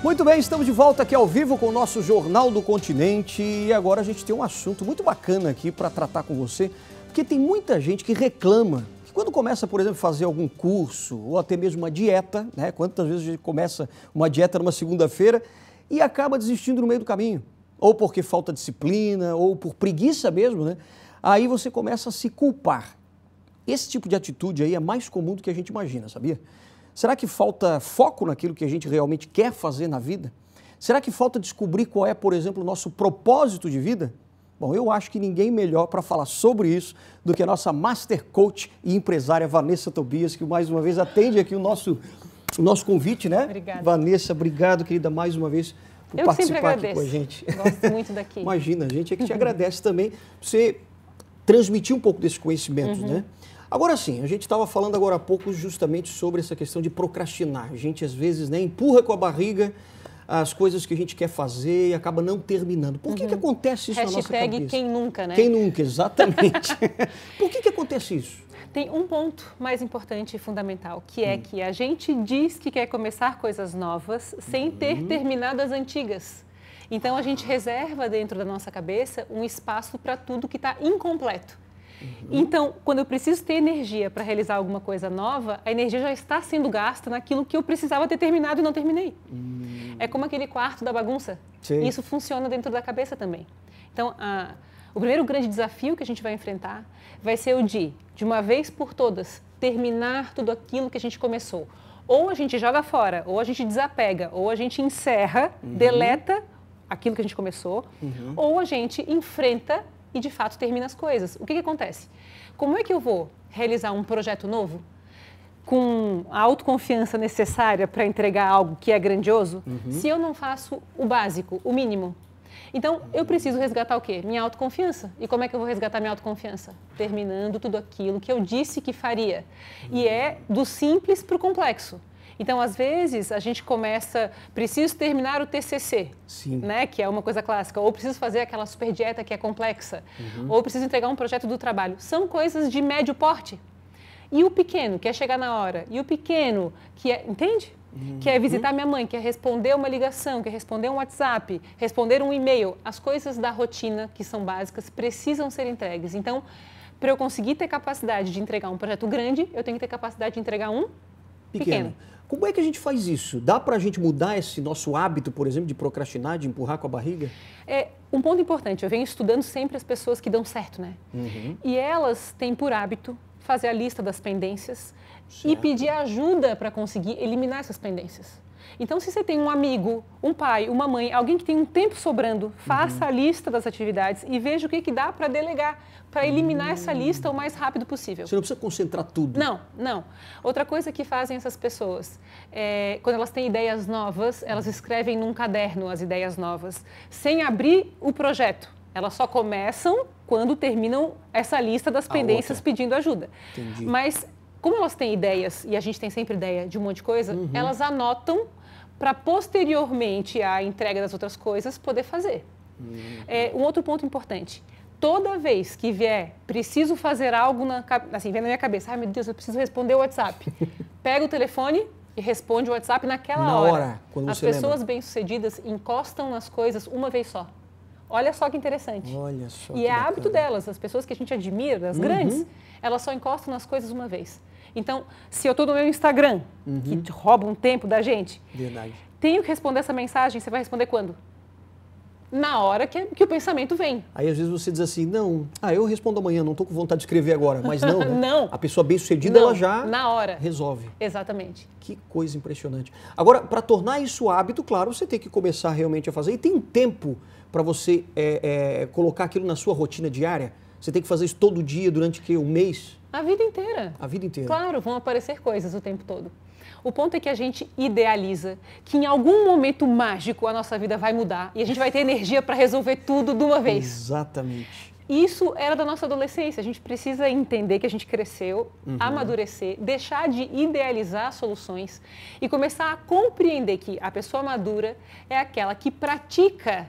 Muito bem, estamos de volta aqui ao vivo com o nosso Jornal do Continente e agora a gente tem um assunto muito bacana aqui para tratar com você, porque tem muita gente que reclama que quando começa, por exemplo, a fazer algum curso ou até mesmo uma dieta, né? Quantas vezes a gente começa uma dieta numa segunda-feira e acaba desistindo no meio do caminho, ou porque falta disciplina, ou por preguiça mesmo, né? Aí você começa a se culpar. Esse tipo de atitude aí é mais comum do que a gente imagina, sabia? Será que falta foco naquilo que a gente realmente quer fazer na vida? Será que falta descobrir qual é, por exemplo, o nosso propósito de vida? Bom, eu acho que ninguém melhor para falar sobre isso do que a nossa Master Coach e empresária Vanessa Tobias, que mais uma vez atende aqui o nosso convite, né? Obrigada. Vanessa, obrigado, querida, mais uma vez por participar aqui com a gente. Gosto muito daqui. Imagina, a gente é que te agradece também por você transmitir um pouco desses conhecimentos, né? Agora sim, a gente estava falando agora há pouco justamente sobre essa questão de procrastinar. A gente às vezes, né, empurra com a barriga as coisas que a gente quer fazer e acaba não terminando. Por que acontece isso na nossa cabeça? Hashtag quem nunca, né? Quem nunca, exatamente. Por que acontece isso? Tem um ponto mais importante e fundamental, que é que a gente diz que quer começar coisas novas sem ter terminado as antigas. Então a gente reserva dentro da nossa cabeça um espaço para tudo que está incompleto. Então, quando eu preciso ter energia para realizar alguma coisa nova, a energia já está sendo gasta naquilo que eu precisava ter terminado e não terminei. É como aquele quarto da bagunça. Sim. Isso funciona dentro da cabeça também. Então, o primeiro grande desafio que a gente vai enfrentar vai ser o de uma vez por todas, terminar tudo aquilo que a gente começou. Ou a gente joga fora, ou a gente desapega, ou a gente encerra, deleta aquilo que a gente começou, ou a gente enfrenta e de fato termina as coisas. O que acontece? Como é que eu vou realizar um projeto novo com a autoconfiança necessária para entregar algo que é grandioso se eu não faço o básico, o mínimo? Então, eu preciso resgatar o quê? Minha autoconfiança. E como é que eu vou resgatar minha autoconfiança? Terminando tudo aquilo que eu disse que faria. E é do simples para o complexo. Então, às vezes, a gente começa, preciso terminar o TCC, né, que é uma coisa clássica, ou preciso fazer aquela super dieta que é complexa, ou preciso entregar um projeto do trabalho. São coisas de médio porte. E o pequeno, que é chegar na hora, e o pequeno, que é, entende? Que é visitar minha mãe, que é responder uma ligação, que é responder um WhatsApp, responder um e-mail. As coisas da rotina, que são básicas, precisam ser entregues. Então, para eu conseguir ter capacidade de entregar um projeto grande, eu tenho que ter capacidade de entregar um pequeno. Como é que a gente faz isso? Dá para a gente mudar esse nosso hábito, por exemplo, de procrastinar, de empurrar com a barriga? É um ponto importante. Eu venho estudando sempre as pessoas que dão certo, né? E elas têm por hábito fazer a lista das pendências e pedir ajuda para conseguir eliminar essas pendências. Então, se você tem um amigo, um pai, uma mãe, alguém que tem um tempo sobrando, faça a lista das atividades e veja o que dá para delegar, para eliminar essa lista o mais rápido possível. Você não precisa concentrar tudo. Não, não. Outra coisa que fazem essas pessoas, quando elas têm ideias novas, elas escrevem num caderno as ideias novas, sem abrir o projeto. Elas só começam quando terminam essa lista das pendências pedindo ajuda. Entendi. Mas, como elas têm ideias, e a gente tem sempre ideia de um monte de coisa, elas anotam para posteriormente à entrega das outras coisas poder fazer. Um outro ponto importante, toda vez que vier, preciso fazer algo, assim, vem na minha cabeça, ai meu Deus, eu preciso responder o WhatsApp. Pega o telefone e responde o WhatsApp naquela hora. Quando As você pessoas lembra. bem-sucedidas encostam nas coisas uma vez só. Olha só que interessante. Olha só. E é hábito delas, as pessoas que a gente admira, as grandes, elas só encostam nas coisas uma vez. Então, se eu estou no meu Instagram, que rouba um tempo da gente, Verdade. tenho que responder essa mensagem, você vai responder quando? Na hora que o pensamento vem. Aí às vezes você diz assim, não, eu respondo amanhã, não estou com vontade de escrever agora, mas não, né? Não. A pessoa bem-sucedida, ela já na hora resolve. Exatamente. Que coisa impressionante. Agora, para tornar isso hábito, claro, você tem que começar realmente a fazer. E tem um tempo para você colocar aquilo na sua rotina diária? Você tem que fazer isso todo dia, durante um mês? A vida inteira. A vida inteira. Claro, vão aparecer coisas o tempo todo. O ponto é que a gente idealiza que em algum momento mágico a nossa vida vai mudar e a gente vai ter energia para resolver tudo de uma vez. Exatamente. Isso era da nossa adolescência. A gente precisa entender que a gente cresceu, amadurecer, deixar de idealizar soluções e começar a compreender que a pessoa madura é aquela que pratica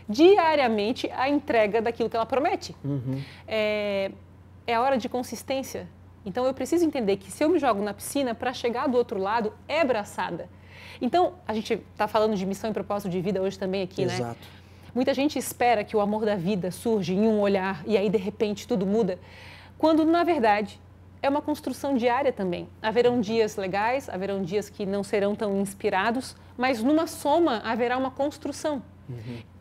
diariamente a entrega daquilo que ela promete. É a hora de consistência. Então, eu preciso entender que se eu me jogo na piscina, para chegar do outro lado, é braçada. Então, a gente está falando de missão e propósito de vida hoje também aqui, né? Exato. Muita gente espera que o amor da vida surge em um olhar e aí, de repente, tudo muda, quando, na verdade, é uma construção diária também. Haverão dias legais, haverão dias que não serão tão inspirados, mas numa soma haverá uma construção.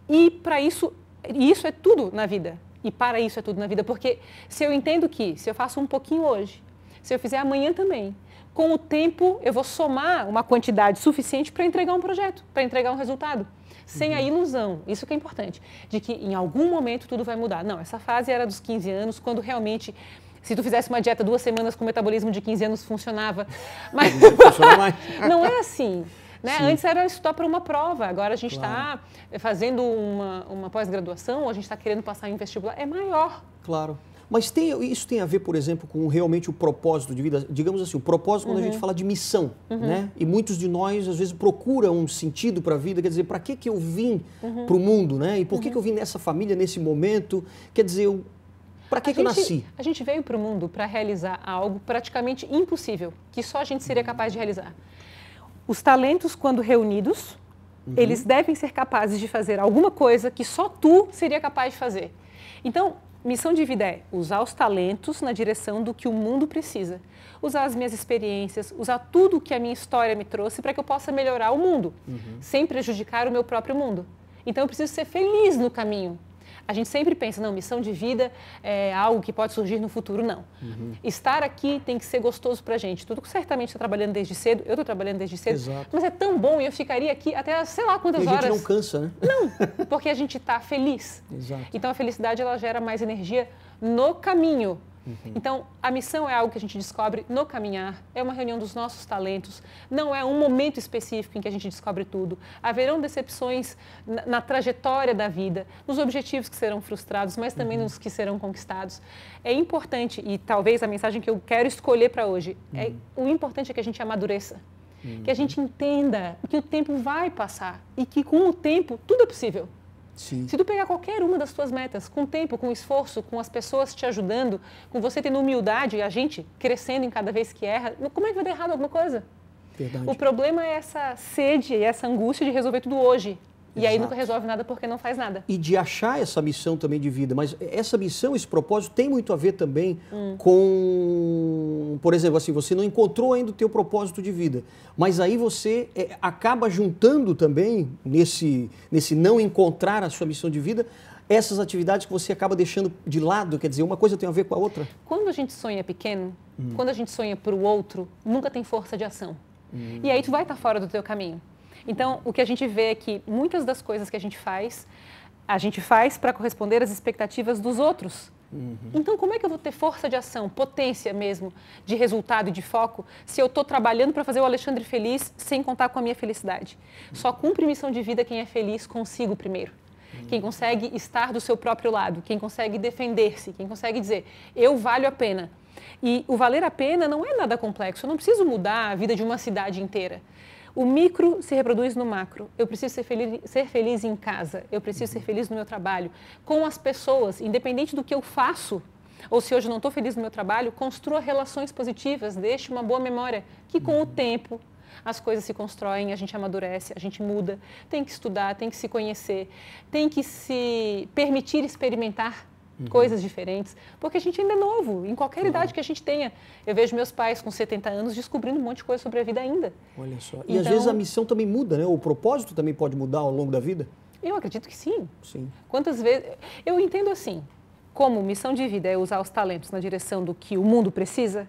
E para isso, isso é tudo na vida. E para isso é tudo na vida, porque se eu entendo que, se eu faço um pouquinho hoje, se eu fizer amanhã também, com o tempo eu vou somar uma quantidade suficiente para entregar um projeto, para entregar um resultado. Sem a ilusão, isso que é importante, de que em algum momento tudo vai mudar. Não, essa fase era dos 15 anos, quando realmente, se tu fizesse uma dieta 2 semanas com metabolismo de 15 anos, funcionava. Mas Não funciona mais. não é assim. Né? Sim. Antes era estudar para uma prova, agora a gente está Claro. fazendo uma pós-graduação, ou a gente está querendo passar em um vestibular, é maior. Claro. Mas isso tem a ver, por exemplo, com realmente o propósito de vida? Digamos assim, o propósito quando a gente fala de missão, né? E muitos de nós, às vezes, procuram um sentido para a vida, quer dizer, para que eu vim para o mundo, né? E por que eu vim nessa família, nesse momento? Quer dizer, para que eu nasci? A gente veio para o mundo para realizar algo praticamente impossível, que só a gente seria capaz de realizar. Os talentos, quando reunidos, eles devem ser capazes de fazer alguma coisa que só tu seria capaz de fazer. Então, missão de vida é usar os talentos na direção do que o mundo precisa. Usar as minhas experiências, usar tudo que a minha história me trouxe para que eu possa melhorar o mundo, sem prejudicar o meu próprio mundo. Então, eu preciso ser feliz no caminho. A gente sempre pensa, não, missão de vida é algo que pode surgir no futuro. Não. Estar aqui tem que ser gostoso pra gente. Tudo que certamente está trabalhando desde cedo, eu estou trabalhando desde cedo, Exato. mas é tão bom e eu ficaria aqui até sei lá quantas E a horas. gente não cansa, né? Não, porque a gente está feliz. Exato. Então, a felicidade, ela gera mais energia no caminho. Então, a missão é algo que a gente descobre no caminhar, é uma reunião dos nossos talentos, não é um momento específico em que a gente descobre tudo. Haverão decepções na trajetória da vida, nos objetivos que serão frustrados, mas também nos que serão conquistados. É importante, e talvez a mensagem que eu quero escolher para hoje, o importante é que a gente amadureça, que a gente entenda que o tempo vai passar e que com o tempo tudo é possível. Sim. Se tu pegar qualquer uma das tuas metas, com tempo, com esforço, com as pessoas te ajudando, com você tendo humildade e a gente crescendo em cada vez que erra, como é que vai dar errado alguma coisa? Verdade. O problema é essa sede e essa angústia de resolver tudo hoje. E aí Exato. nunca resolve nada porque não faz nada. E de achar essa missão também de vida, mas essa missão, esse propósito tem muito a ver também com, por exemplo, assim, você não encontrou ainda o teu propósito de vida, mas aí você acaba juntando também, nesse não encontrar a sua missão de vida, essas atividades que você acaba deixando de lado, quer dizer, uma coisa tem a ver com a outra. Quando a gente sonha pequeno, quando a gente sonha para o outro, nunca tem força de ação. E aí tu vai estar fora do teu caminho. Então, o que a gente vê é que muitas das coisas que a gente faz para corresponder às expectativas dos outros. Então, como é que eu vou ter força de ação, potência mesmo, de resultado e de foco, se eu estou trabalhando para fazer o Alexandre feliz sem contar com a minha felicidade? Só cumpre missão de vida quem é feliz consigo primeiro. Quem consegue estar do seu próprio lado, quem consegue defender-se, quem consegue dizer, eu valho a pena. E o valer a pena não é nada complexo, eu não preciso mudar a vida de uma cidade inteira. O micro se reproduz no macro. Eu preciso ser feliz em casa, eu preciso ser feliz no meu trabalho, com as pessoas, independente do que eu faço, ou se hoje eu não estou feliz no meu trabalho, construa relações positivas, deixe uma boa memória, que com o tempo as coisas se constroem, a gente amadurece, a gente muda, tem que estudar, tem que se conhecer, tem que se permitir experimentar coisas diferentes, porque a gente ainda é novo, em qualquer idade que a gente tenha. Eu vejo meus pais com 70 anos descobrindo um monte de coisa sobre a vida ainda. Olha só. E às vezes a missão também muda, né? O propósito também pode mudar ao longo da vida? Eu acredito que sim. Sim. Quantas vezes... Eu entendo assim, como missão de vida é usar os talentos na direção do que o mundo precisa,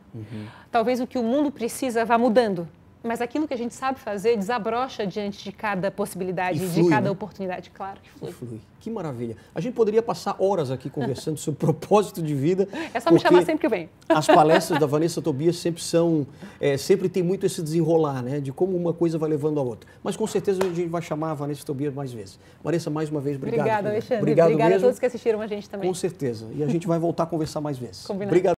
talvez o que o mundo precisa vá mudando. Mas aquilo que a gente sabe fazer desabrocha diante de cada possibilidade, flui, de cada né? oportunidade, claro que flui. Flui. Que maravilha. A gente poderia passar horas aqui conversando sobre propósito de vida. É só me chamar sempre que eu venho. As palestras da Vanessa Tobias sempre tem muito esse desenrolar, né? De como uma coisa vai levando a outra. Mas com certeza a gente vai chamar a Vanessa Tobias mais vezes. Vanessa, mais uma vez, obrigado. Obrigada, Alexandre. Obrigado Obrigada mesmo. a todos que assistiram a gente também. Com certeza. E a gente vai voltar a conversar mais vezes. Combinado. Obrigado.